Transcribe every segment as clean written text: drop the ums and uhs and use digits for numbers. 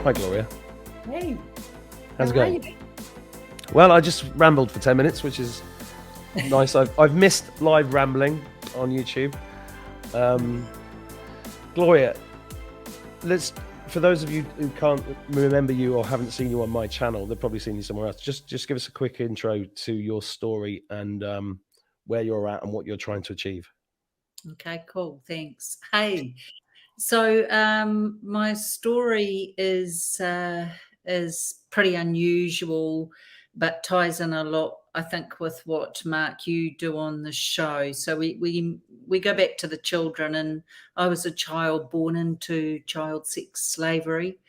Hi, Gloria. Hey. How's it going? Well, I just rambled for 10 minutes, which is nice. I've missed live rambling on YouTube. Gloria, for those of you who can't remember you or haven't seen you on my channel, they've probably seen you somewhere else. Just give us a quick intro to your story and where you're at and what you're trying to achieve. Okay, cool. Thanks. Hey. So my story is pretty unusual, but ties in a lot, I think, with what, Mark, you do on the show. So we go back to the children, and I was a child born into child sex slavery.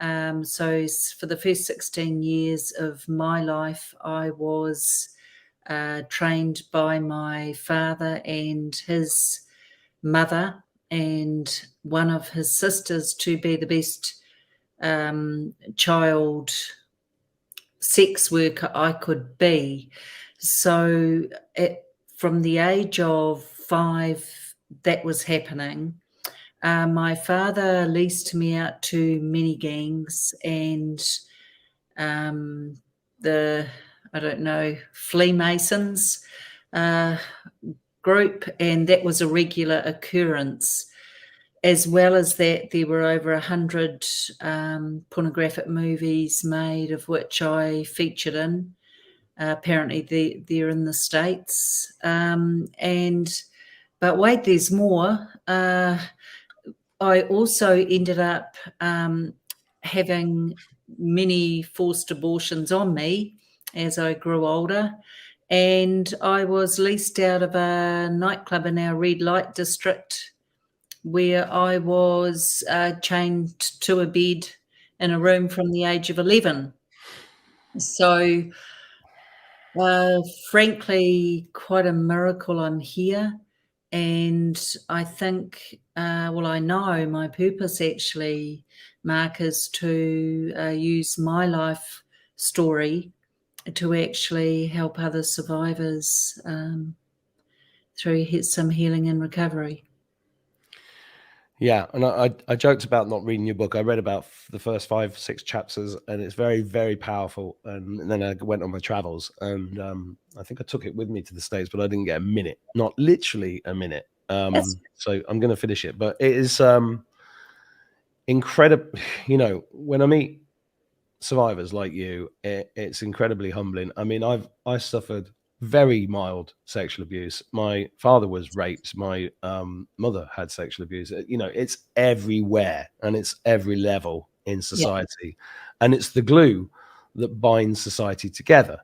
So for the first 16 years of my life, I was trained by my father and his mother and one of his sisters to be the best child sex worker I could be. So from the age of 5, that was happening. My father leased me out to many gangs and the, I don't know, flea masons group, and that was a regular occurrence. As well as that, there were over 100 pornographic movies made, of which I featured in. Apparently, they're in the States. But wait, there's more. I also ended up having many forced abortions on me as I grew older. And I was leased out of a nightclub in our red light district, where I was chained to a bed in a room from the age of 11. So, frankly, quite a miracle I'm here. And I think, I know my purpose actually, Mark, is to use my life story to actually help other survivors through some healing and recovery. Yeah, and I joked about not reading your book. I read about the first 5, 6 chapters, and it's very, very powerful. And then I went on my travels, and I think I took it with me to the States, but I didn't get a minute, not literally a minute. So I'm going to finish it, but it is incredible. You know, when I meet survivors like you, it's incredibly humbling. I mean, I suffered very mild sexual abuse. My father was raped. My mother had sexual abuse. You know, it's everywhere and it's every level in society. And it's the glue that binds society together.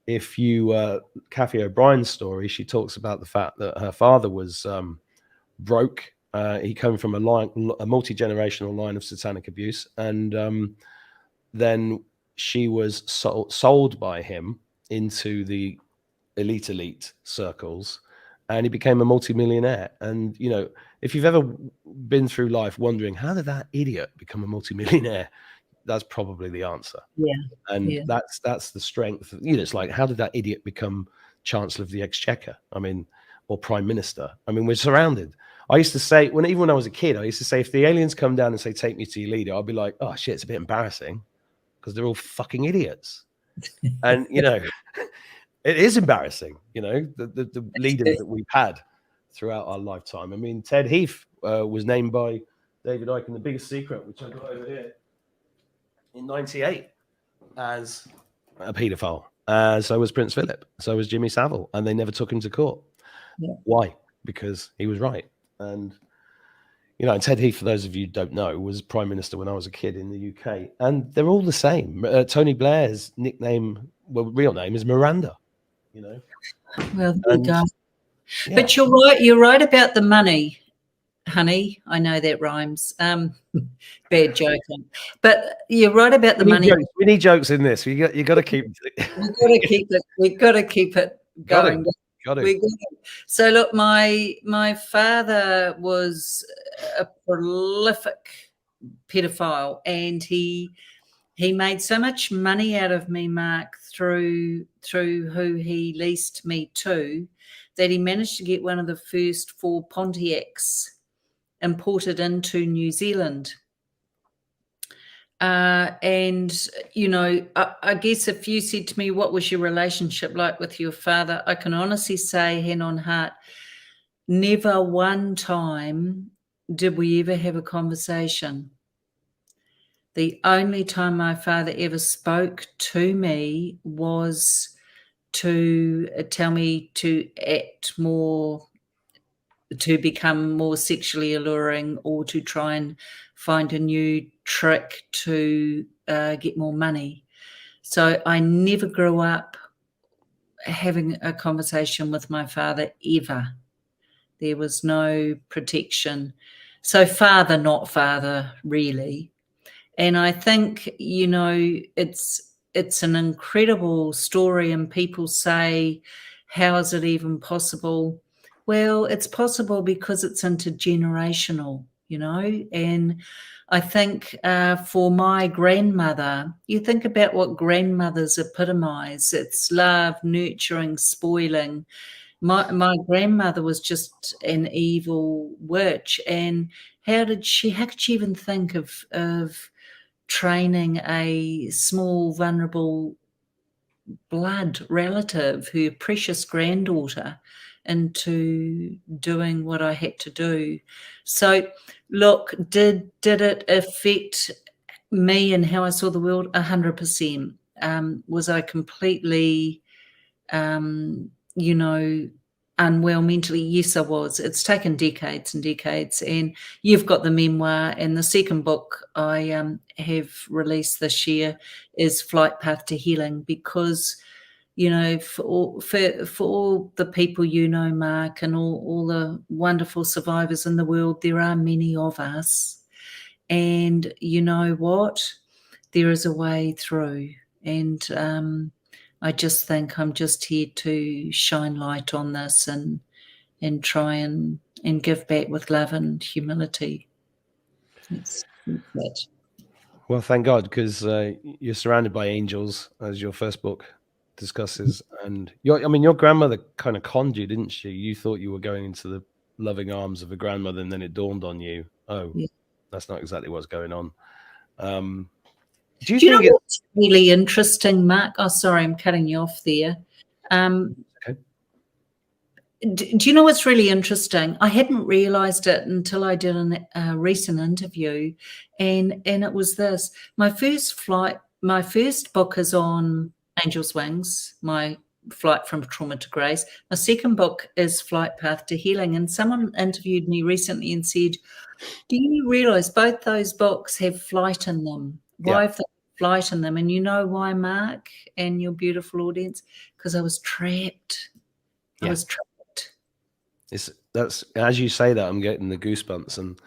If you, Kathy O'Brien's story, she talks about the fact that her father was broke. He came from a multi-generational line of satanic abuse. And then she was sold by him into the elite circles, and he became a multimillionaire. And you know, if you've ever been through life wondering how did that idiot become a multimillionaire, that's probably the answer. That's the strength. You know, it's like, how did that idiot become Chancellor of the Exchequer? I mean, or Prime Minister? I mean, we're surrounded. I used to say, even when I was a kid, I used to say, if the aliens come down and say, take me to your leader, I'll be like, oh shit, it's a bit embarrassing because they're all fucking idiots. And you know, it is embarrassing, you know, the leaders that we've had throughout our lifetime. I mean, Ted Heath was named by David Icke in The Biggest Secret, which I got over here, in 98 as a paedophile. So was Prince Philip. So was Jimmy Savile. And they never took him to court. Why? Because he was right. And, you know, and Ted Heath, for those of you who don't know, was Prime Minister when I was a kid in the UK. And they're all the same. Tony Blair's nickname, real name is Miranda. You know, well, there you go. Yeah. But you're right about the money, honey. I know that rhymes. Bad joking, but you're right about the money. We need jokes in this. You got to keep. We got to keep it going. Got it. So look, my father was a prolific pedophile, and he made so much money out of me, Mark, through who he leased me to, that he managed to get one of the first 4 Pontiacs imported into New Zealand. And, I guess if you said to me, what was your relationship like with your father? I can honestly say, hand on heart, never one time did we ever have a conversation. The only time my father ever spoke to me was to tell me to act more, to become more sexually alluring, or to try and find a new trick to get more money. So I never grew up having a conversation with my father ever. There was no protection. So father, not father, really. And I think, it's an incredible story, and people say, how is it even possible? Well, it's possible because it's intergenerational, and I think for my grandmother, you think about what grandmothers epitomize. It's love, nurturing, spoiling. My grandmother was just an evil witch, and how could she even think of training a small, vulnerable blood relative, her precious granddaughter, into doing what I had to do? So, look, did it affect me and how I saw the world? 100%. Was I completely, unwell mentally? Yes, I was. It's taken decades and decades, and you've got the memoir, and the second book I have released this year is Flight Path to Healing, because for all the people Mark, and all the wonderful survivors in the world, there are many of us, and you know what? There is a way through, and I just think I'm just here to shine light on this, and try and give back with love and humility. It's that. Well, thank God, because you're surrounded by angels, as your first book discusses. And your grandmother kind of conned you, didn't she? You thought you were going into the loving arms of a grandmother, and then it dawned on you, Yeah. that's not exactly what's going on. Do you know what's really interesting, Mark? Oh, sorry, I'm cutting you off there. Okay. Do you know what's really interesting? I hadn't realized it until I did a recent interview, and it was this. My first book is on Angel's Wings, my flight from trauma to grace. My second book is Flight Path to Healing, and someone interviewed me recently and said, do you realize both those books have flight in them? Why have they flight in them? And you know why, Mark, and your beautiful audience? Because I was trapped. I was trapped. That's, as you say that, I'm getting the goosebumps, and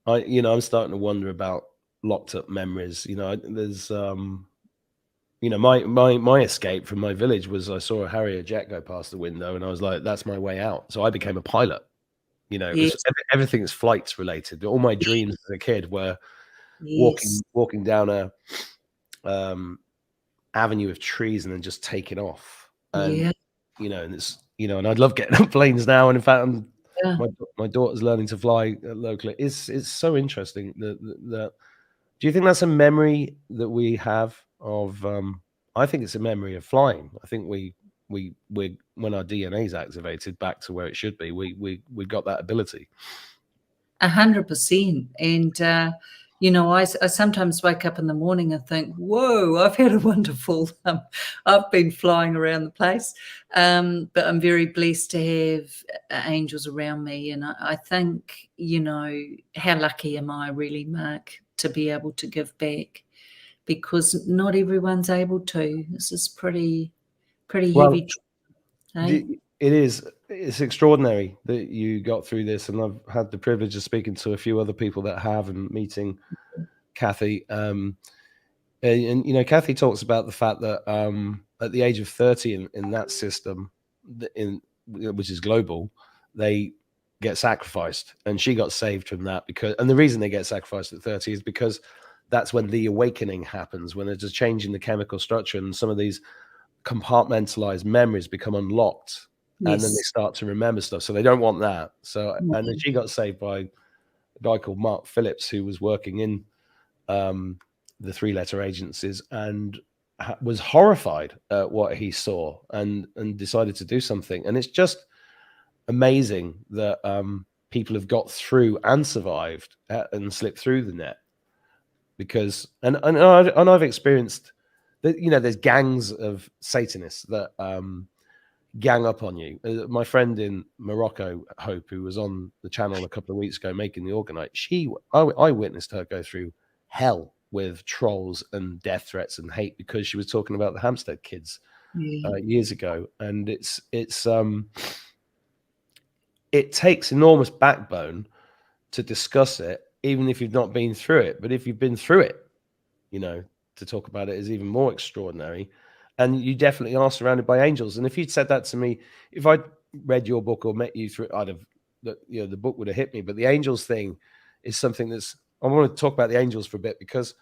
I'm starting to wonder about locked up memories. There's my escape from my village was I saw a Harrier jet go past the window, and I was like, that's my way out. So I became a pilot. Yes. Everything's flights related. All my dreams as a kid were walking down a avenue of trees and then just taking off. And and it's and I'd love getting on planes now. And in fact, my daughter's learning to fly locally. It's so interesting that do you think that's a memory that we have of? I think it's a memory of flying. I think we when our DNA is activated back to where it should be, we got that ability. 100%. And I sometimes wake up in the morning and think, whoa, I've had a wonderful, I've been flying around the place. But I'm very blessed to have angels around me. And I think, how lucky am I really, Mark, to be able to give back, because not everyone's able to. This is pretty heavy. It is. It's extraordinary that you got through this, and I've had the privilege of speaking to a few other people that have, and meeting Kathy. And Kathy talks about the fact that at the age of 30 in that system, which is global, they get sacrificed, and she got saved from that and the reason they get sacrificed at 30 is because that's when the awakening happens, when there's a change in the chemical structure, and some of these compartmentalized memories become unlocked. And then they start to remember stuff. So they don't want that. So, and then she got saved by guy called Mark Phillips who was working in the 3-letter agencies and was horrified at what he saw and decided to do something. And it's just amazing that people have got through and survived and slipped through the net. Because and I've experienced that, you know, there's gangs of Satanists that gang up on you. My friend in Morocco, Hope, who was on the channel a couple of weeks ago making the Organite, I witnessed her go through hell with trolls and death threats and hate because she was talking about the Hampstead kids years ago. And it takes enormous backbone to discuss it, even if you've not been through it. But if you've been through it, you know, to talk about it is even more extraordinary. And you definitely are surrounded by angels. And if you'd said that to me, if I'd read your book or met you through, I'd have, you know, the book would have hit me. But the angels thing is something I want to talk about the angels for a bit, because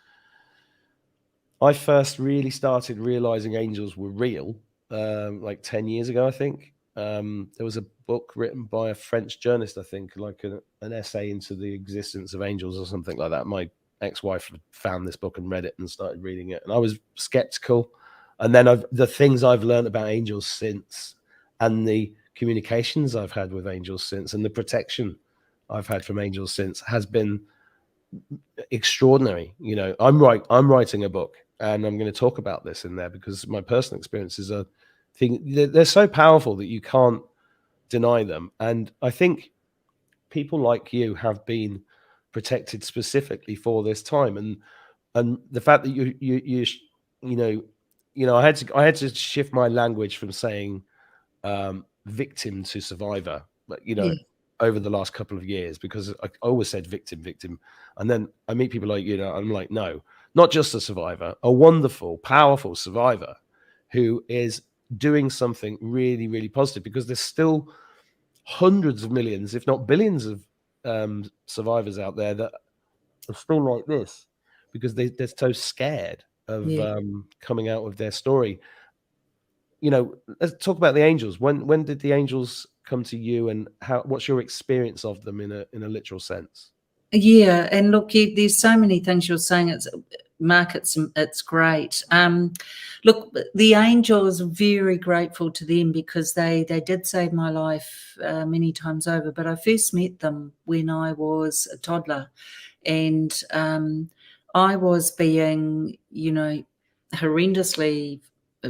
I first really started realizing angels were real like 10 years ago, I think. There was a book written by a French journalist, I think, like an essay into the existence of angels or something like that. My ex-wife found this book and read it and started reading it, and I was skeptical. And then the things I've learned about angels since, and the communications I've had with angels since, and the protection I've had from angels since has been extraordinary. You know, I'm writing a book, and I'm going to talk about this in there because my personal experiences are they're so powerful that you can't deny them. And I think people like you have been protected specifically for this time, and the fact that you know, I had to shift my language from saying victim to survivor, you know, over the last couple of years, because I always said victim, and then I meet people like, you know, I'm like, no, not just a survivor, a wonderful, powerful survivor who is doing something really, really positive, because there's still hundreds of millions, if not billions of survivors out there that are still like this because they're so scared of coming out with their story. You know, let's talk about the angels. When did the angels come to you, and what's your experience of them in a literal sense? Yeah, and look, there's so many things you're saying. Mark, it's great. Look, the angels, very grateful to them because they did save my life many times over. But I first met them when I was a toddler, and I was being, you know, horrendously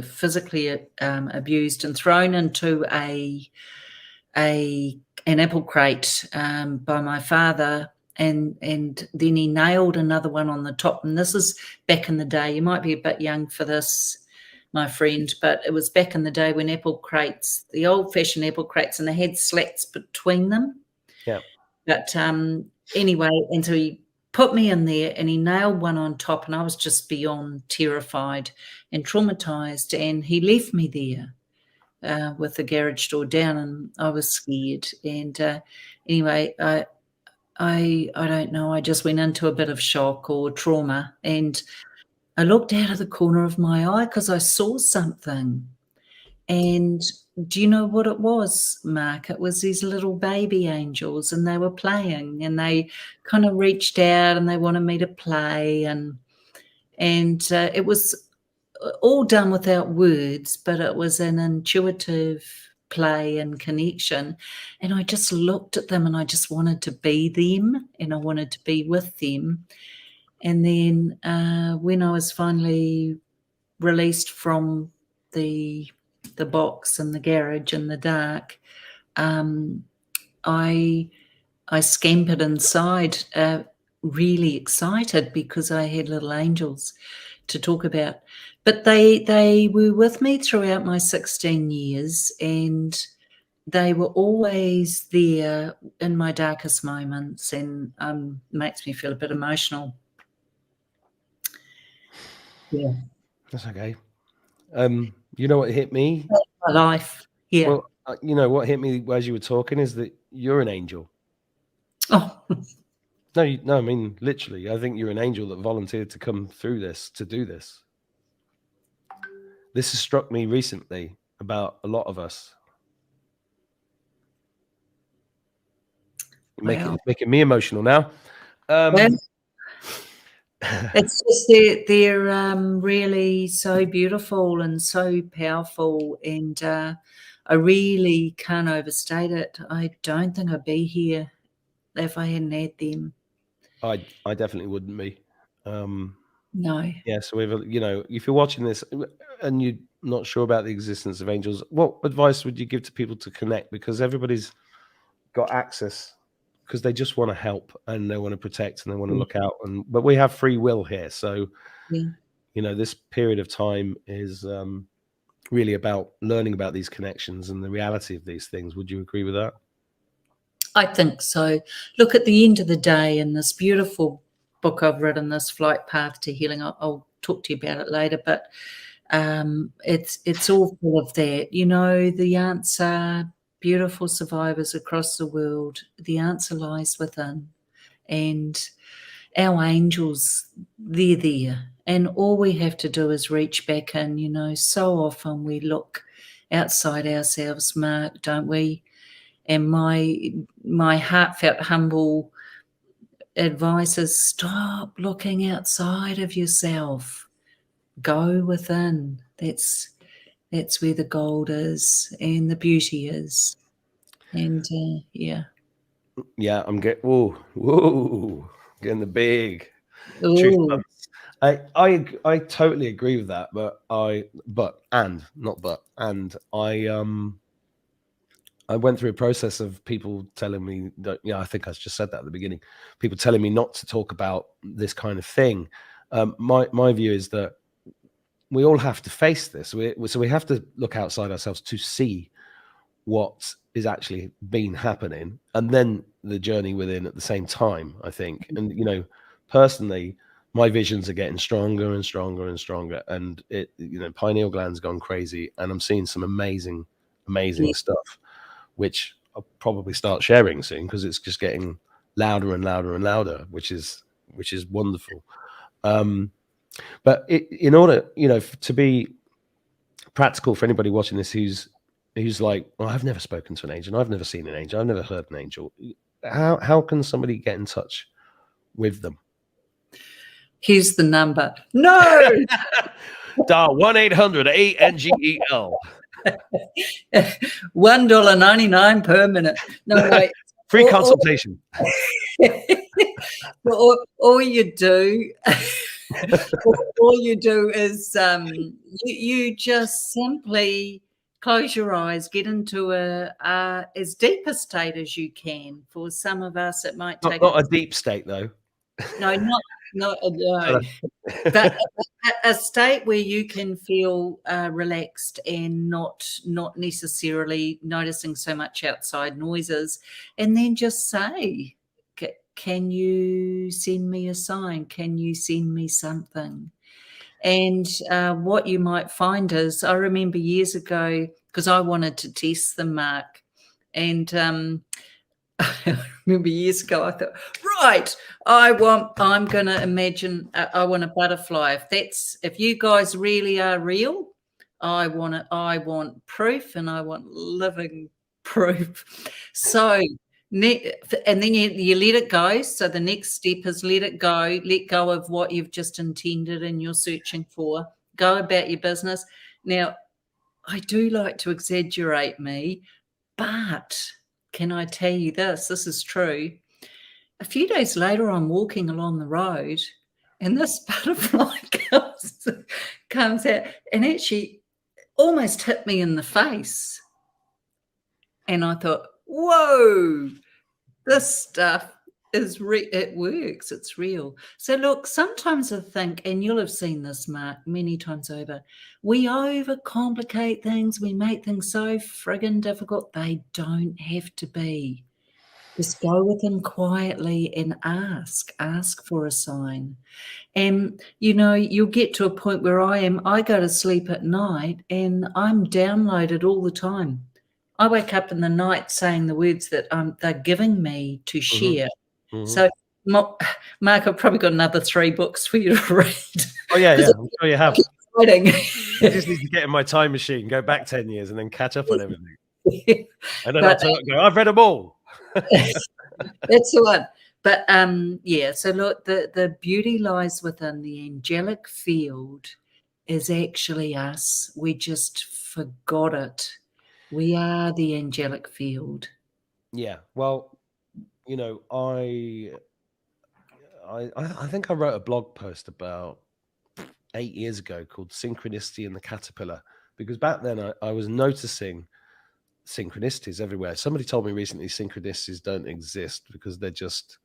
physically abused and thrown into an apple crate by my father. And then he nailed another one on the top. And this is back in the day. You might be a bit young for this, my friend, but it was back in the day when apple crates, the old-fashioned apple crates, and they had slats between them. Yeah. But anyway, and so he put me in there and he nailed one on top, and I was just beyond terrified and traumatized. And he left me there with the garage door down, and I was scared. And anyway, I don't know, I just went into a bit of shock or trauma, and I looked out of the corner of my eye because I saw something. And do you know what it was, Mark? It was these little baby angels, and they were playing, and they kind of reached out and they wanted me to play, and it was all done without words, but it was an intuitive play and connection. And I just looked at them and I just wanted to be them, and I wanted to be with them. And then when I was finally released from the box in the garage in the dark, I scampered inside, really excited because I had little angels to talk about. But they were with me throughout my 16 years, and they were always there in my darkest moments, and makes me feel a bit emotional. Yeah. That's okay. You know what hit me? My life. Yeah. Well, you know what hit me as you were talking is that you're an angel. Oh. No, no, I mean literally. I think you're an angel that volunteered to come through this, to do this. This has struck me recently about a lot of us. Wow. It's making me emotional now. Well, it's just they're really so beautiful and so powerful, and I really can't overstate it. I don't think I'd be here if I hadn't had them. I definitely wouldn't be. No. Yeah, so if you're watching this and you're not sure about the existence of angels, what advice would you give to people to connect? Because everybody's got access because they just want to help and they want to protect and they want to look out. But we have free will here, so Yeah. this period of time is really about learning about these connections and the reality of these things. Would you agree with that? I think so. Look, at the end of the day, in this beautiful book I've written, this Flight Path to Healing, I'll talk to you about it later, but it's all full of that. The answer, beautiful survivors across the world, the answer lies within. And our angels, they're there. And all we have to do is reach back in. So often we look outside ourselves, Mark, don't we? And my heartfelt, humble advice is stop looking outside of yourself. Go within. That's where the gold is and the beauty is. And yeah. Yeah, I'm getting getting the big truth Ooh. bumps. I totally agree with that, I went through a process of people telling me that, I think I just said that at the beginning, people telling me not to talk about this kind of thing. My view is that we all have to face this. So we have to look outside ourselves to see what is actually been happening, and then the journey within at the same time, I think. And, personally, my visions are getting stronger and stronger and stronger. And pineal gland's gone crazy, and I'm seeing some amazing stuff, which I'll probably start sharing soon because it's just getting louder and louder and louder, which is wonderful. But in order, to be practical for anybody watching this who's like, well, I've never spoken to an angel, I've never seen an angel, I've never heard an angel. How can somebody get in touch with them? Here's the number. No. Dial 1-800-ANGEL. $1.99 per minute. No, wait. Free consultation. All you do is you just simply close your eyes, get into a as deep a state as you can. For some of us, it might take not a deep state, though. No, not but a state where you can feel relaxed and not necessarily noticing so much outside noises, and then just say, can you send me a sign? Can you send me something? And what you might find is, I remember years ago, because I wanted to test them, Mark, and I remember years ago, I thought, right, I'm going to imagine, I want a butterfly. If you guys really are real, I want proof, and I want living proof. So, and then you let it go. So the next step is let go of what you've just intended and you're searching for. Go about your business. Now, I do like to exaggerate me, but can I tell you this? This is true. A few days later, I'm walking along the road, and this butterfly comes out and actually almost hit me in the face. And I thought, whoa, this stuff it works. It's real. So look, sometimes I think, and you'll have seen this, Mark, many times over, we overcomplicate things. We make things so friggin' difficult. They don't have to be. Just go with them quietly and ask for a sign. And, you'll get to a point where I go to sleep at night and I'm downloaded all the time. I wake up in the night saying the words that they're giving me to share. Mm-hmm. So, Mark, I've probably got another 3 books for you to read. Oh, yeah. I'm sure you have. I just need to get in my time machine, go back 10 years and then catch up on everything. And then I'll go, I've read them all. That's the one. But yeah, so look, the beauty lies within the angelic field is actually us. We just forgot it. We are the angelic field. Yeah. Well, you know, I think I wrote a blog post about 8 years ago called Synchronicity and the Caterpillar, because back then I was noticing synchronicities everywhere. Somebody told me recently synchronicities don't exist because they're just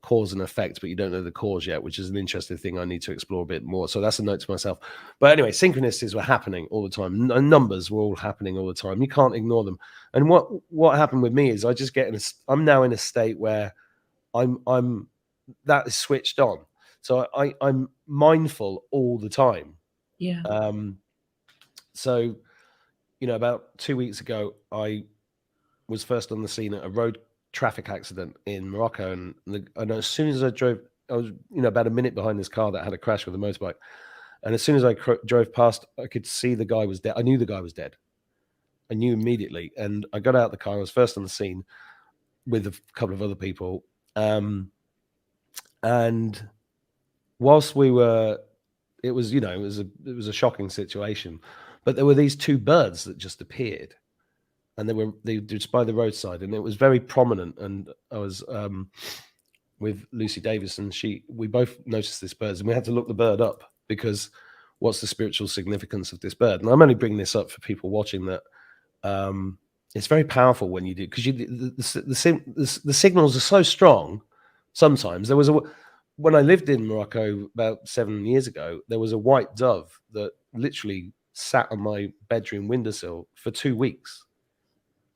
cause and effect, but you don't know the cause yet, which is an interesting thing I need to explore a bit more. So that's a note to myself. But anyway, synchronicities were happening all the time. Numbers were all happening all the time. You can't ignore them. And what happened with me is I just get I'm now in a state where I'm that is switched on. So I'm mindful all the time. Yeah. So, you know, about 2 weeks ago, I was first on the scene at a road traffic accident in Morocco, and as soon as I drove, I was, you know, about a minute behind this car that had a crash with a motorbike, and as soon as I drove past, I could see the guy was dead. I knew the guy was dead. I knew immediately, and I got out of the car. I was first on the scene with a couple of other people, and whilst we were, it was, you know, it was a shocking situation, but there were these two birds that just appeared, and they were just by the roadside, and it was very prominent. And I was with Lucy Davis, and we both noticed this bird, and we had to look the bird up because what's the spiritual significance of this bird? And I'm only bringing this up for people watching that. It's very powerful when you do, because the signals are so strong. Sometimes there was when I lived in Morocco about 7 years ago, there was a white dove that literally sat on my bedroom windowsill for 2 weeks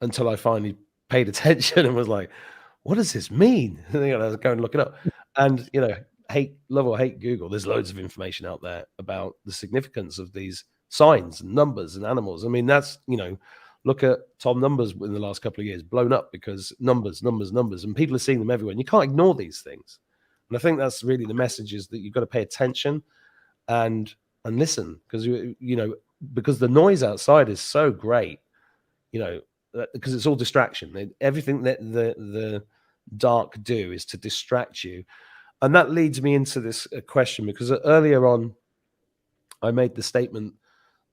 until I finally paid attention and was like, what does this mean? And I was going to look it up. And, you know, love or hate Google, there's loads of information out there about the significance of these signs and numbers and animals. I mean, that's, you know, look at Tom numbers in the last couple of years, blown up because numbers, and people are seeing them everywhere. And you can't ignore these things. And I think that's really the message, is that you've got to pay attention and listen, because, you know, because the noise outside is so great, you know, because it's all distraction. Everything that the dark do is to distract you. And that leads me into this question, because earlier on, I made the statement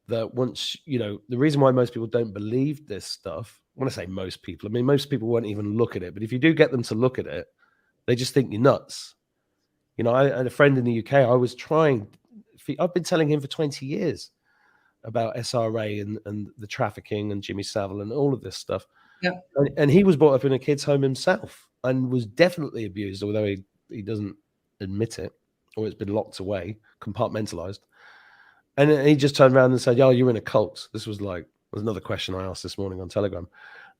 that once, you know, the reason why most people don't believe this stuff, when I say most people, I mean, most people won't even look at it. But if you do get them to look at it, they just think you're nuts. You know, I had a friend in the UK, I've been telling him for 20 years about SRA and the trafficking and Jimmy Savile and all of this stuff. Yeah. And he was brought up in a kid's home himself and was definitely abused, although he doesn't admit it, or it's been locked away, compartmentalized. And he just turned around and said, "Oh, you're in a cult." This was another question I asked this morning on Telegram.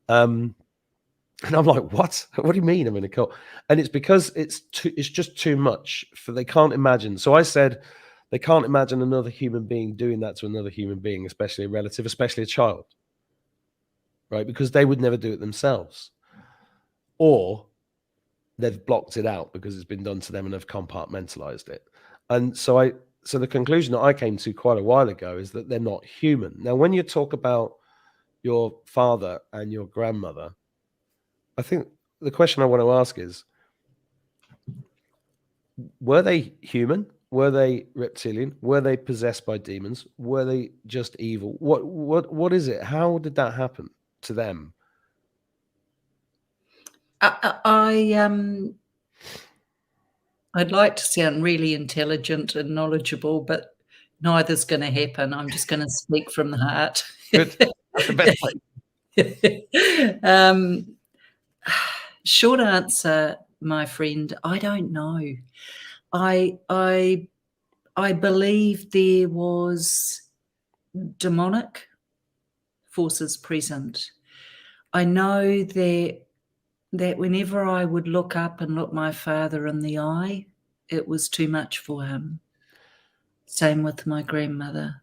And I'm like, what? What do you mean I'm in a cult? And it's because it's just too much they can't imagine. So I said, they can't imagine another human being doing that to another human being, especially a relative, especially a child, right? Because they would never do it themselves. Or they've blocked it out because it's been done to them and they've compartmentalized it. And so the conclusion that I came to quite a while ago is that they're not human. Now, when you talk about your father and your grandmother, I think the question I want to ask is, were they human? Were they reptilian? Were they possessed by demons? Were they just evil? What is it? How did that happen to them? I'd like to sound really intelligent and knowledgeable, but neither's going to happen. I'm just going to speak from the heart. Good. That's the best way. Short answer, my friend, I don't know. I believe there was demonic forces present. I know that whenever I would look up and look my father in the eye, it was too much for him. Same with my grandmother.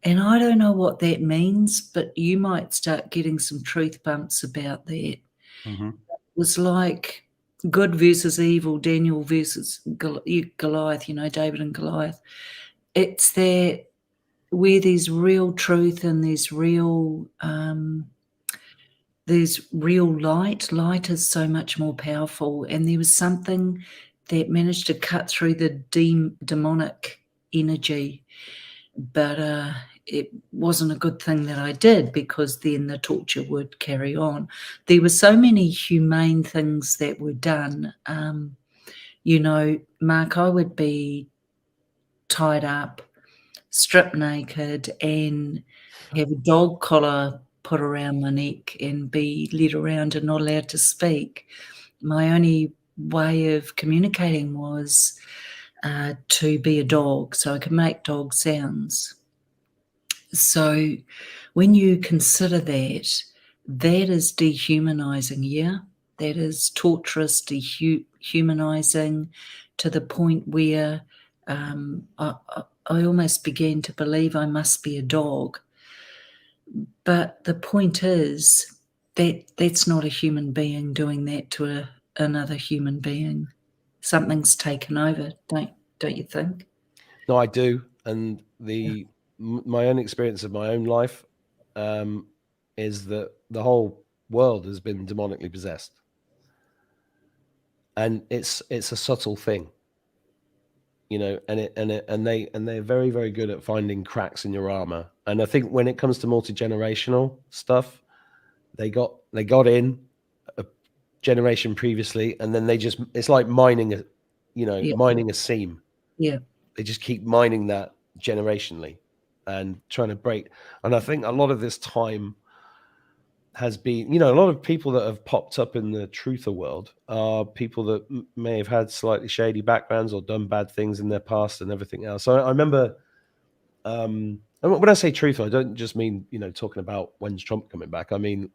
And I don't know what that means, but you might start getting some truth bumps about that. Mm-hmm. It was like good versus evil, Daniel versus Goliath, you know, David and Goliath. It's that where there's real truth and there's real there's real light. Light is so much more powerful, and there was something that managed to cut through the demonic energy, but it wasn't a good thing that I did, because then the torture would carry on. There were so many humane things that were done. You know, Mark, I would be tied up, stripped naked, and have a dog collar put around my neck and be led around and not allowed to speak. My only way of communicating was to be a dog, so I could make dog sounds. So when you consider that, that is dehumanizing, yeah? That is torturous, dehumanizing, to the point where I almost began to believe I must be a dog. But the point is that that's not a human being doing that to another human being. Something's taken over, don't you think? No, I do. And my own experience of my own life is that the whole world has been demonically possessed, and it's a subtle thing, you know. And they're very, very good at finding cracks in your armor. And I think when it comes to multi-generational stuff, they got in a generation previously, and then it's like mining a, mining a seam. Yeah. They just keep mining that generationally and trying to break. And I think a lot of this time has been, a lot of people that have popped up in the truther world are people that may have had slightly shady backgrounds or done bad things in their past and everything else. So I remember, and when I say truther, I don't just mean, talking about when's Trump coming back. I mean,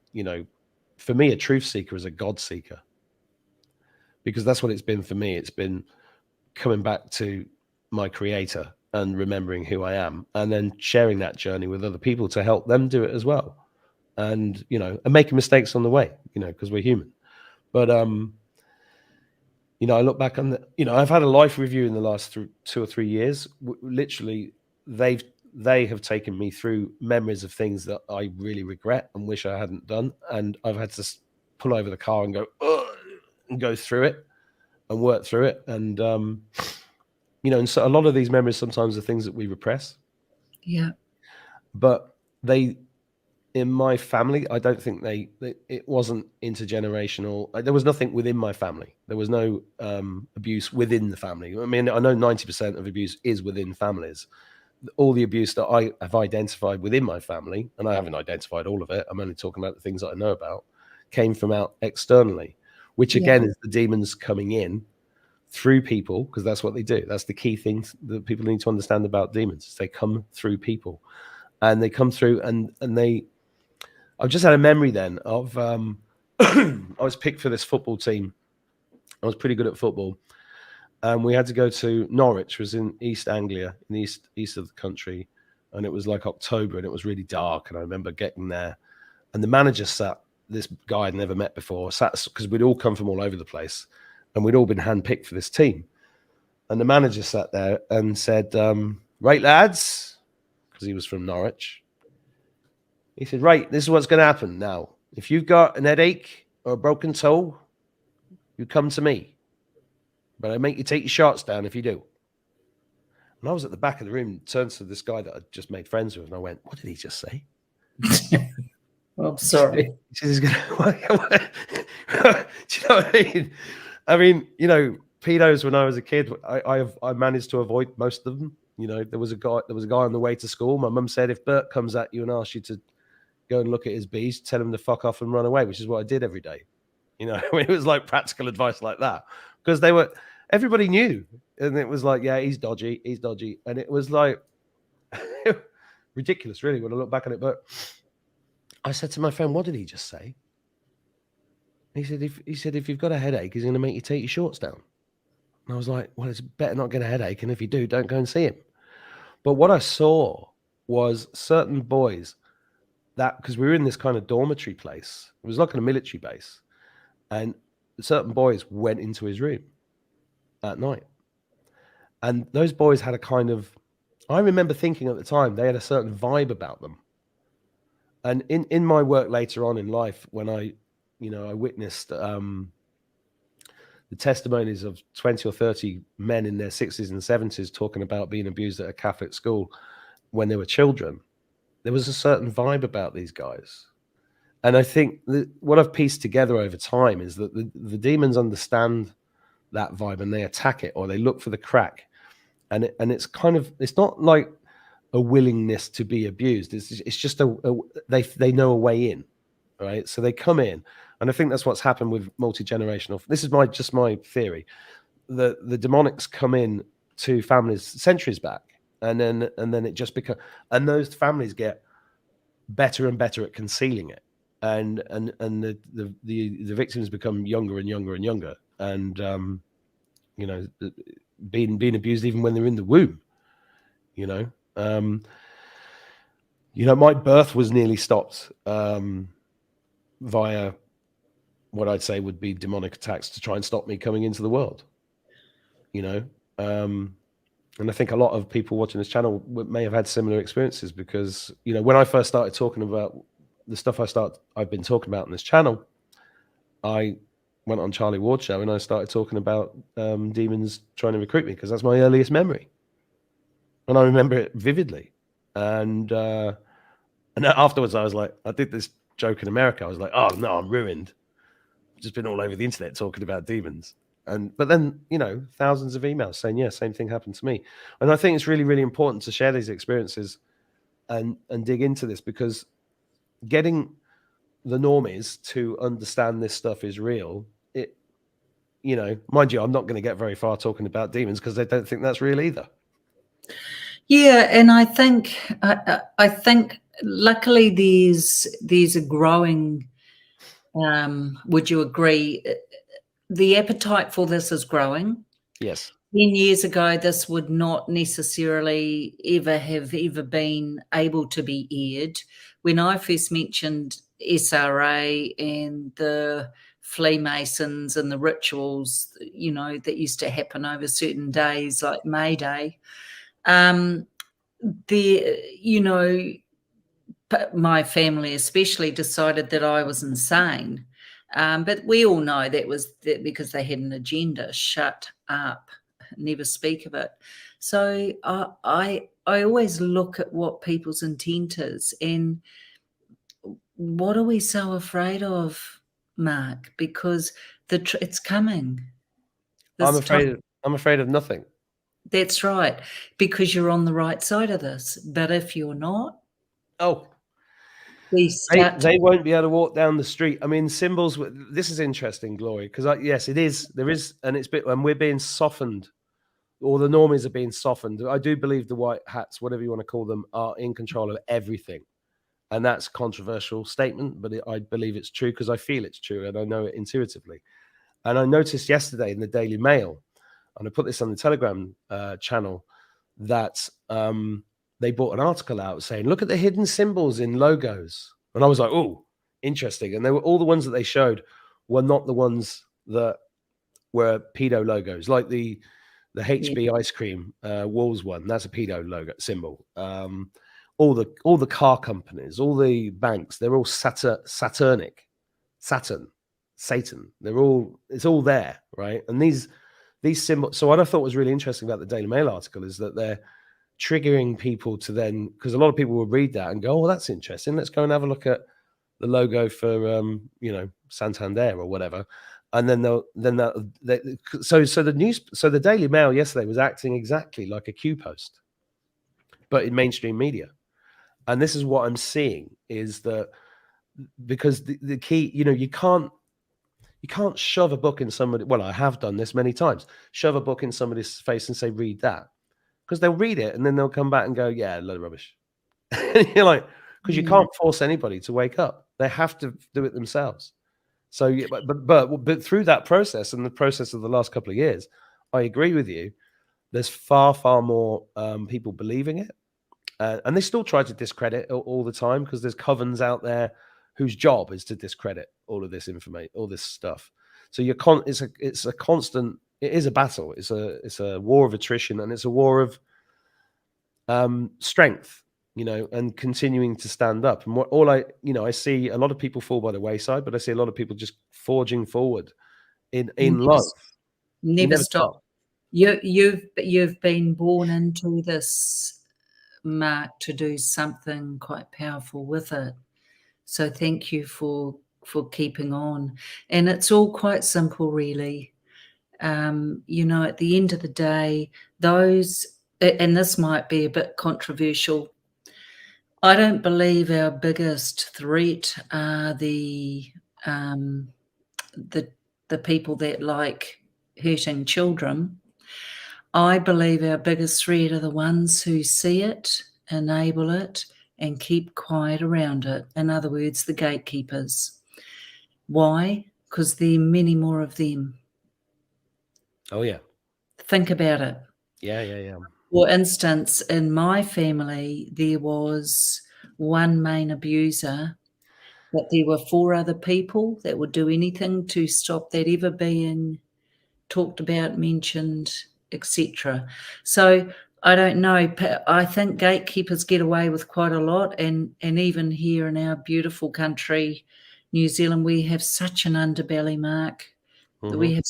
for me, a truth seeker is a God seeker, because that's what it's been for me. It's been coming back to my creator and remembering who I am, and then sharing that journey with other people to help them do it as well. And, and making mistakes on the way, because we're human. But, I look back on I've had a life review in the last 2 or 3 years. Literally, they have taken me through memories of things that I really regret and wish I hadn't done. And I've had to pull over the car and go, ugh, and go through it and work through it. And, and so a lot of these memories sometimes are things that we repress. Yeah. But in my family, I don't think it wasn't intergenerational. There was nothing within my family. There was no abuse within the family. I mean, I know 90% of abuse is within families. All the abuse that I have identified within my family, and I haven't identified all of it, I'm only talking about the things that I know about, came from out externally, which again is the demons coming in through people, because that's what they do. That's the key thing that people need to understand about demons, is they come through people. And they come through and I've just had a memory then of I was picked for this football team. I was pretty good at football. And we had to go to Norwich, which was in East Anglia, in the east of the country. And it was like October and it was really dark. And I remember getting there. And the manager sat, this guy I'd never met before, sat, because we'd all come from all over the place. And we'd all been handpicked for this team. And the manager sat there and said, right, lads, because he was from Norwich. He said, right, this is what's going to happen now. If you've got an headache or a broken toe, you come to me. But I make you take your shorts down if you do. And I was at the back of the room, turned to this guy that I'd just made friends with, and I went, what did he just say? I'm sorry. He said, he's going to... Do you know what I mean? I mean, pedos when I was a kid, I managed to avoid most of them. There was a guy on the way to school. My mum said, if Bert comes at you and asks you to go and look at his bees, tell him to fuck off and run away, which is what I did every day. It was like practical advice like that, because everybody knew. And it was like, yeah, he's dodgy. And it was like ridiculous, really, when I look back on it. But I said to my friend, what did he just say? He said, if you've got a headache, he's going to make you take your shorts down. And I was like, well, it's better not get a headache. And if you do, don't go and see him. But what I saw was certain boys because we were in this kind of dormitory place. It was like a military base. And certain boys went into his room at night. And those boys had a kind of, I remember thinking at the time, they had a certain vibe about them. And in my work later on in life, when I witnessed the testimonies of 20 or 30 men in their 60s and 70s talking about being abused at a Catholic school when they were children, there was a certain vibe about these guys. And I think that what I've pieced together over time is that the demons understand that vibe and they attack it, or they look for the crack. And it's kind of, it's not like a willingness to be abused. It's just they know a way in, right? So they come in, and I think that's what's happened with multi-generational. This is just my theory. The demonics come in to families centuries back, and then it just becomes, and those families get better and better at concealing it, and the victims become younger and younger and younger, and being abused even when they're in the womb. My birth was nearly stopped via what I'd say would be demonic attacks to try and stop me coming into the world. And I think a lot of people watching this channel may have had similar experiences, because when I first started talking about the stuff I've been talking about in this channel, I went on Charlie Ward's show and I started talking about demons trying to recruit me, because that's my earliest memory, and I remember it vividly. And afterwards, I was like, I did this joke in America. I was like, oh no, I'm ruined. I've just been all over the internet talking about demons. But then, thousands of emails saying, yeah, same thing happened to me. And I think it's really, really important to share these experiences and dig into this, because getting the normies to understand this stuff is real. Mind you, I'm not going to get very far talking about demons because they don't think that's real either. Yeah, and I think luckily there's a growing. Would you agree? The appetite for this is growing. Yes. 10 years ago, this would not necessarily have been able to be aired. When I first mentioned SRA and the Freemasons and the rituals, that used to happen over certain days like May Day, my family especially decided that I was insane. But we all know that was because they had an agenda. Shut up, never speak of it. So I always look at what people's intent is, and what are we so afraid of, Mark? Because it's coming. I'm afraid of nothing. That's right, because you're on the right side of this. But if you're not, they won't be able to walk down the street. I mean, symbols. This is interesting, Gloria, because yes, it is. There is, and we're being softened, or the normies are being softened. I do believe the white hats, whatever you want to call them, are in control of everything, and that's a controversial statement, but I believe it's true because I feel it's true and I know it intuitively. And I noticed yesterday in the Daily Mail, and I put this on the Telegram channel, that they brought an article out saying, look at the hidden symbols in logos. And I was like, oh, interesting. And they were all the ones that they showed were not the ones that were pedo logos, like the HB ice cream Walls one. That's a pedo logo symbol. All the car companies, all the banks, they're all Saturnic, Satan. It's all there, right? And these symbols. So what I thought was really interesting about the Daily Mail article is that they're triggering people to then, because a lot of people will read that and go, oh, well, that's interesting. Let's go and have a look at the logo for Santander or whatever. And then so the Daily Mail yesterday was acting exactly like a Q post, but in mainstream media. And this is what I'm seeing is that, because the key, you can't shove a book in somebody. Well, I have done this many times. Shove a book in somebody's face and say, read that. Because they'll read it and then they'll come back and go, yeah, a load of rubbish. You're like, because you can't force anybody to wake up. They have to do it themselves. So, yeah, but through that process and the process of the last couple of years, I agree with you. There's far, far more people believing it. And they still try to discredit it all the time, because there's covens out there whose job is to discredit all of this information, all this stuff. So it's a constant. It is a battle. It's a war of attrition, and it's a war of strength. you know, and continuing to stand up. And I see a lot of people fall by the wayside, but I see a lot of people just forging forward in love. You Never stop. You've been born into this, Mark, to do something quite powerful with it. So thank you for keeping on. And it's all quite simple, really. You know, at the end of the day, and this might be a bit controversial, I don't believe our biggest threat are the people that like hurting children. I believe our biggest threat are the ones who see it, enable it, and keep quiet around it. In other words, the gatekeepers. Why? Because there are many more of them. Oh, yeah. Think about it. Yeah. For instance, in my family, there was one main abuser, but there were 4 other people that would do anything to stop that ever being talked about, mentioned, etc. So I don't know. I think gatekeepers get away with quite a lot, and even here in our beautiful country, New Zealand, we have such an underbelly, Mark. Mm-hmm. We have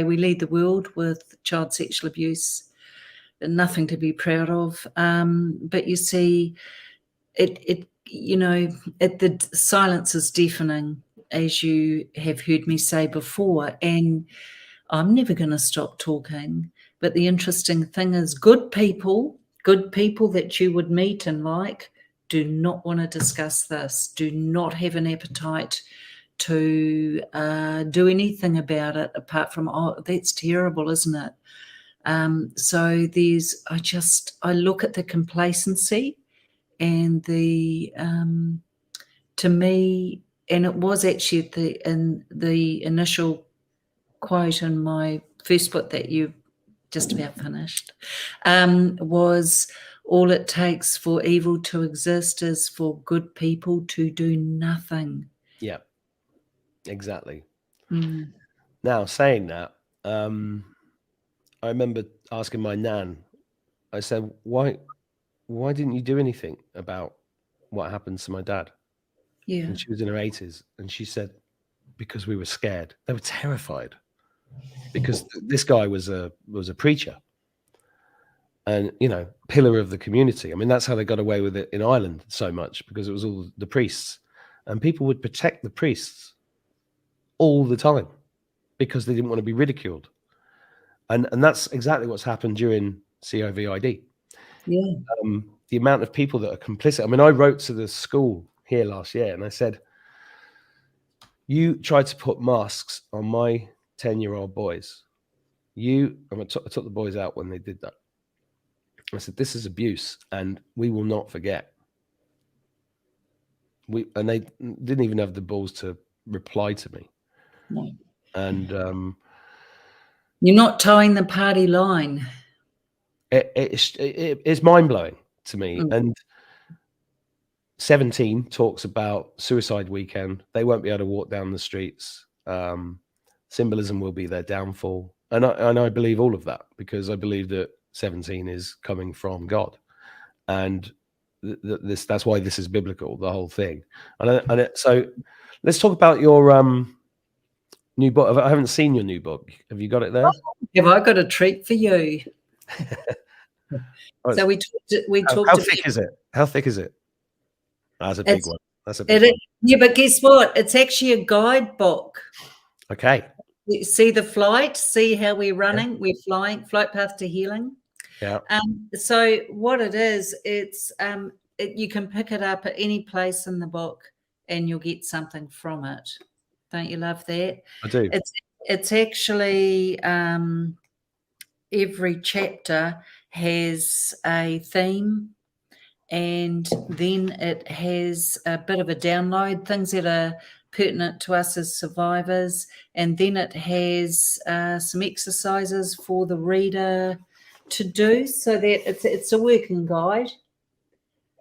we lead the world with child sexual abuse. Nothing to be proud of. But you see, the silence is deafening, as you have heard me say before, and I'm never going to stop talking. But the interesting thing is, good people that you would meet and like, do not want to discuss this, do not have an appetite to do anything about it apart from, oh, that's terrible, isn't it? So I look at the complacency and to me, and it was actually in the initial quote in my first book that you just about finished, was all it takes for evil to exist is for good people to do nothing. Yeah, exactly. Mm. Now, saying that, I remember asking my nan, I said, why didn't you do anything about what happened to my dad? Yeah. And she was in her 80s. And she said, because we were scared. They were terrified. Because this guy was a preacher. And, you know, pillar of the community. I mean, that's how they got away with it in Ireland so much, because it was all the priests. And people would protect the priests all the time because they didn't want to be ridiculed. And that's exactly what's happened during COVID. Yeah. The amount of people that are complicit. I mean, I wrote to the school here last year and I said, you tried to put masks on my 10-year-old boys. I took the boys out when they did that. I said, this is abuse and we will not forget. And they didn't even have the balls to reply to me. No. And you're not towing the party line. It's mind-blowing to me. And 17 talks about suicide weekend. They won't be able to walk down the streets. Symbolism will be their downfall. And I believe all of that, because I believe that 17 is coming from God. And that's why this is biblical, the whole thing. So let's talk about your new book. I haven't seen your new book. Have you got it there? Have I got a treat for you? So we talked. How thick is it? How thick is it? That's a big one. That's a big one. Yeah, but guess what? It's actually a guidebook. Okay. You see the flight. See how we're running. Yeah. We're flying. Flight path to healing. Yeah. So what it is, it's you can pick it up at any place in the book, and you'll get something from it. Don't you love that? I do. It's actually every chapter has a theme, and then it has a bit of a download, things that are pertinent to us as survivors, and then it has some exercises for the reader to do, so that it's a working guide.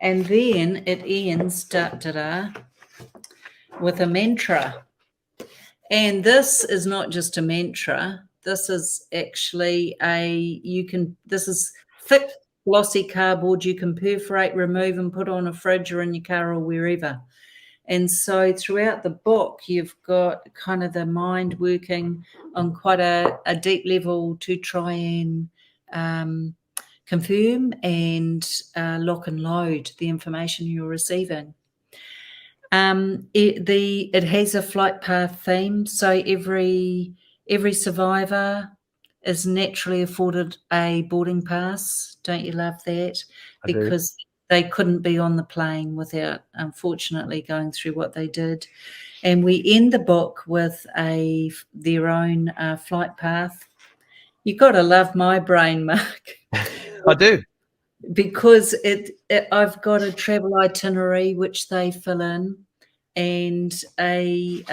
And then it ends with a mantra. And this is not just a mantra. This is actually this is thick glossy cardboard you can perforate, remove, and put on a fridge or in your car or wherever. And so throughout the book, you've got kind of the mind working on quite a deep level to try and confirm and lock and load the information you're receiving. It has a flight path theme, so every survivor is naturally afforded a boarding pass. Don't you love that? I do. Because they couldn't be on the plane without, unfortunately, going through what they did. And we end the book with their own flight path. You've got to love my brain, Mark. I do. Because I've got a travel itinerary which they fill in, and a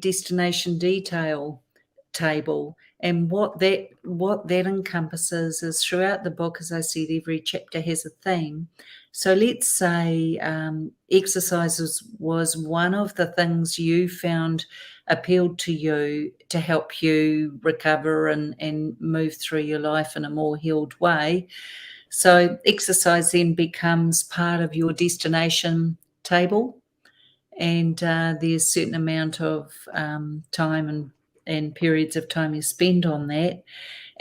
destination detail table. And what that encompasses is, throughout the book, as I said, every chapter has a theme. So let's say exercises was one of the things you found appealed to you to help you recover and move through your life in a more healed way. So exercise then becomes part of your destination table, and there's a certain amount of time and periods of time you spend on that.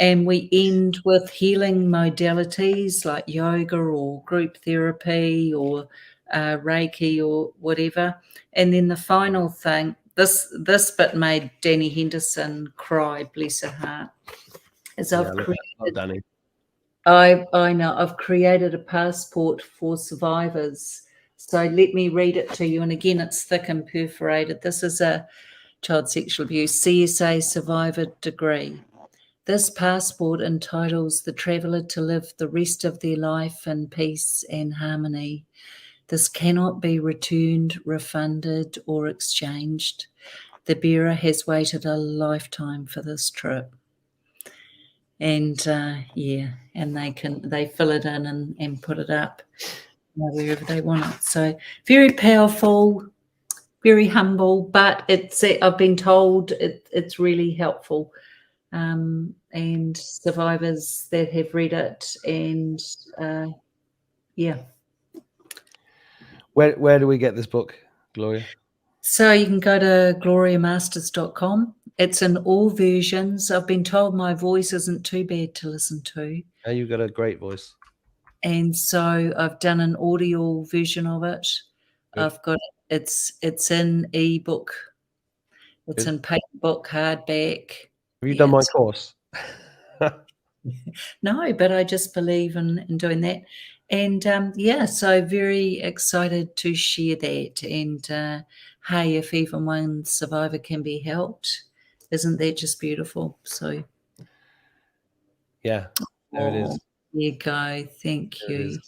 And we end with healing modalities like yoga or group therapy or Reiki or whatever. And then the final thing, this bit made Danny Henderson cry, bless her heart, is I've created. Danny. I know I've created a passport for survivors. So let me read it to you. And again, it's thick and perforated. This is a child sexual abuse CSA survivor degree. This passport entitles the traveller to live the rest of their life in peace and harmony. This cannot be returned, refunded, or exchanged. The bearer has waited a lifetime for this trip. And and they fill it in and put it up wherever they want it. So very powerful, very humble, but I've been told it's really helpful. And survivors that have read it, and Where do we get this book, Gloria? So you can go to gloriamasters.com. It's in all versions. I've been told my voice isn't too bad to listen to. And you've got a great voice. And so I've done an audio version of it. Good. I've got it's in ebook. It's Good. in paper book, hardback. Have you done my course? No, but I just believe in doing that. And so very excited to share that. And hey, if even one survivor can be helped, isn't that just beautiful? So yeah, there it is. There you go. Thank you.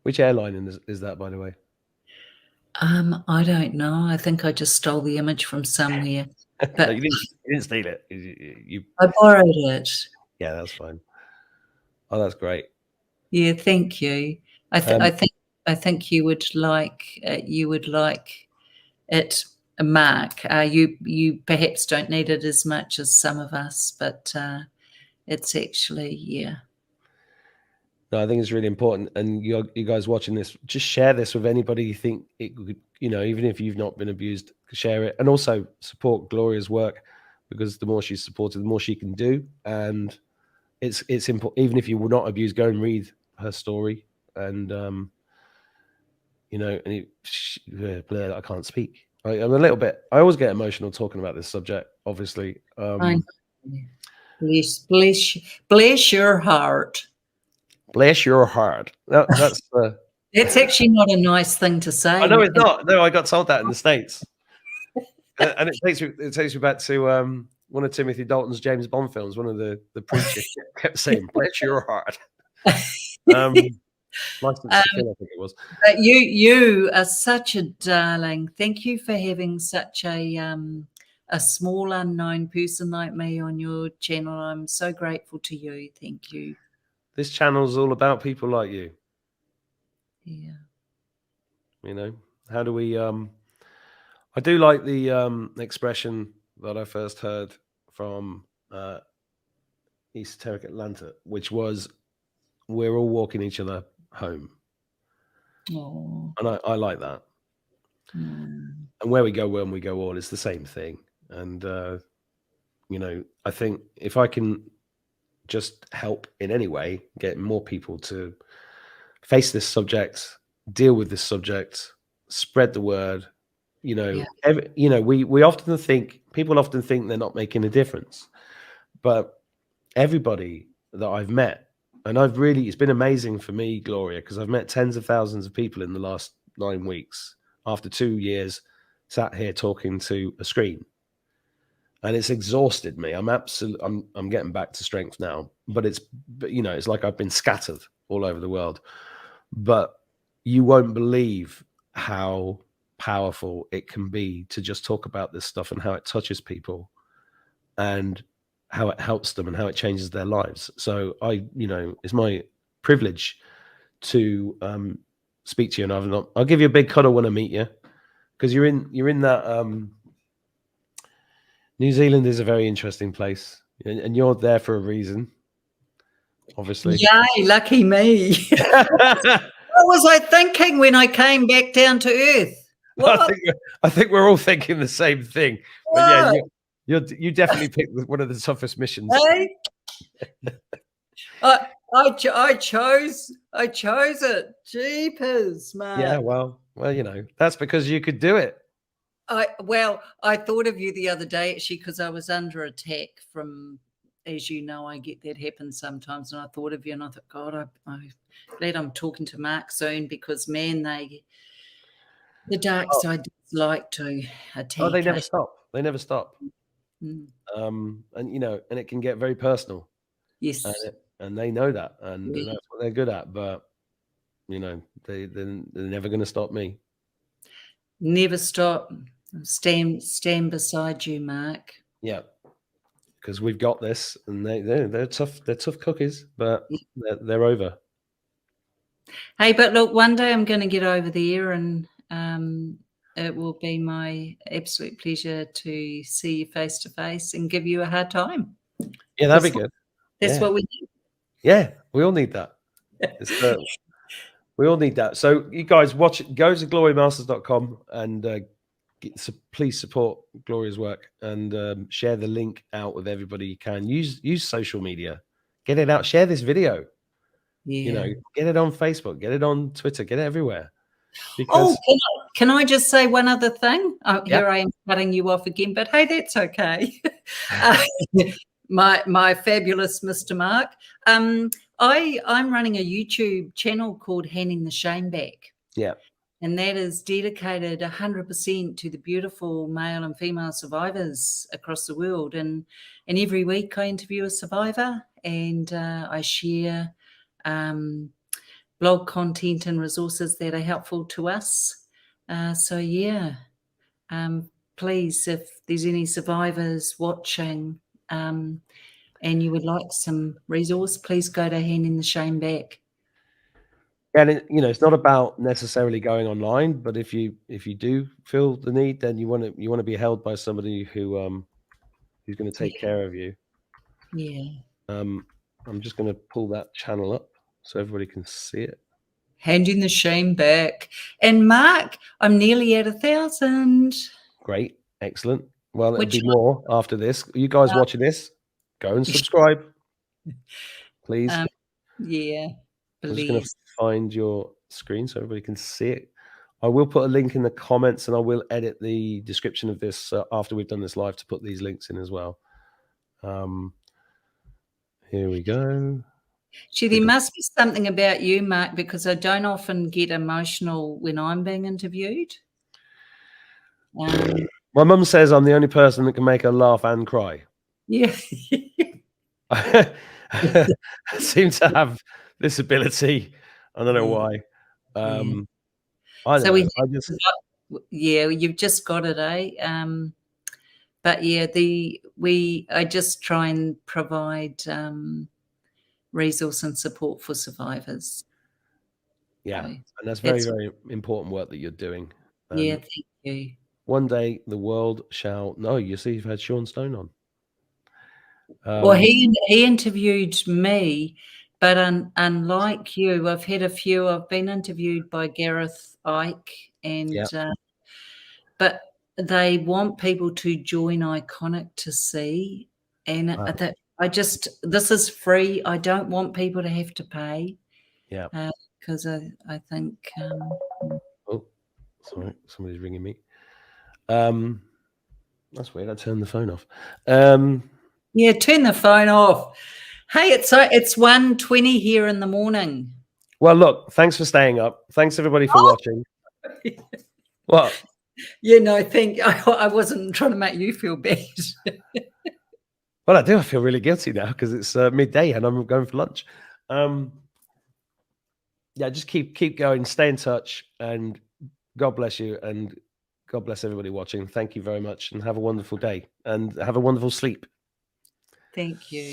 Which airline is that, by the way? I don't know. I think I just stole the image from somewhere. But No, you didn't steal it. I borrowed it. Yeah, that's fine. Oh, that's great. Yeah, thank you. I think you would like it, Mark. You perhaps don't need it as much as some of us, but it's actually No, I think it's really important. And you guys watching this, just share this with anybody you think it could, even if you've not been abused, share it. And also support Gloria's work, because the more she's supported, the more she can do. And it's important. Even if you were not abused, go and read her story. And, I can't speak. I'm a little bit, I always get emotional talking about this subject, obviously. Bless your heart. Bless your heart. That's That's actually not a nice thing to say. I know it's not. No, I got told that in the States. And it takes me back to one of Timothy Dalton's James Bond films. One of the preachers kept saying, "Bless your heart." License to Kill, I think it was. But you are such a darling. Thank you for having such a small unknown person like me on your channel. I'm so grateful to you. Thank you. This channel is all about people like you. Yeah. How do we? I do like the expression that I first heard from esoteric Atlanta, which was we're all walking each other home, Oh. and I like that. Mm. And where we go when we go all, it's the same thing. And you know, I think if I can just help in any way, get more people to face this subject, deal with this subject, spread the word. You know, Yeah. we often think people often think they're not making a difference, but everybody that I've met, and it's been amazing for me, Gloria, because I've met tens of thousands of people in the last 9 weeks after 2 years sat here talking to a screen. And it's exhausted me. I'm getting back to strength now, but it's like I've been scattered all over the world. But you won't believe how powerful it can be to just talk about this stuff and how it touches people and how it helps them and how it changes their lives. So it's my privilege to speak to you, and I'll give you a big cuddle when I meet you, because you're in that. New Zealand is a very interesting place, and you're there for a reason, obviously. Yay, lucky me. What was I thinking when I came back down to earth? What? I think we're all thinking the same thing. But yeah, you definitely picked one of the toughest missions. Hey? I chose it. Jeepers, man. Yeah, well, that's because you could do it. I thought of you the other day, actually, because I was under attack from, as you know, I get that happen sometimes, and I thought of you, and I thought, God, I'm glad I'm talking to Mark soon, because man, the dark side does like to attack. Oh, they never stop. They never stop. Mm. And it can get very personal. Yes, and they know that, and yeah. that's what they're good at. But they're never going to stop me. Never stop. Stand beside you, Mark. Yeah, because we've got this, and they're tough. They're tough cookies, but they're over. Hey, but look, one day I'm going to get over there, and it will be my absolute pleasure to see you face to face and give you a hard time. Yeah, that'd be good. That's what we need. Yeah, we all need that. We all need that. So you guys watch it. Go to gloriamasters.com and please support Gloria's work, and share the link out with everybody you can. Use social media. Get it out. Share this video. Yeah. Get it on Facebook. Get it on Twitter. Get it everywhere. Because can I just say one other thing? Here I am cutting you off again, but hey, that's okay. My fabulous Mr. Mark. I'm running a YouTube channel called Handing the Shame Back. Yeah. And that is dedicated 100% to the beautiful male and female survivors across the world. And every week I interview a survivor, and I share blog content and resources that are helpful to us. Please, if there's any survivors watching and you would like some resource, please go to Handing the Shame Back. And it's not about necessarily going online, but if you do feel the need, then you want to be held by somebody who's going to take care of you. Yeah. I'm just going to pull that channel up so everybody can see it. Handing the Shame Back. And Mark, I'm nearly at 1,000. Great, excellent. Well, there'll be more after this. You guys watching this, go and subscribe, please. Yeah. I'm just going to find your screen so everybody can see it. I will put a link in the comments, and I will edit the description of this after we've done this live to put these links in as well. Here we go. Gee, there must be something about you, Mark, because I don't often get emotional when I'm being interviewed. My mum says I'm the only person that can make her laugh and cry. Yeah. I seem to have this ability. I don't know why. You've just got it, eh? But yeah, I just try and provide resource and support for survivors. Yeah, and that's very, very important work that you're doing. Yeah, thank you. One day the world shall know. You see, you've had Sean Stone on. Well, he interviewed me, but unlike you, I've had a few. I've been interviewed by Gareth Ike, and but they want people to join Iconic to see, and that this is free. I don't want people to have to pay. Yeah. Because I think. Oh, sorry, somebody's ringing me. That's weird. I turned the phone off. Yeah, turn the phone off. Hey, it's 1:20 here in the morning. Well, look, thanks for staying up. Thanks everybody for watching. What? Yeah, no, I wasn't trying to make you feel bad. Well, I do. I feel really guilty now because it's midday and I'm going for lunch. Yeah, just keep going, stay in touch, and God bless you, and God bless everybody watching. Thank you very much, and have a wonderful day, and have a wonderful sleep. Thank you.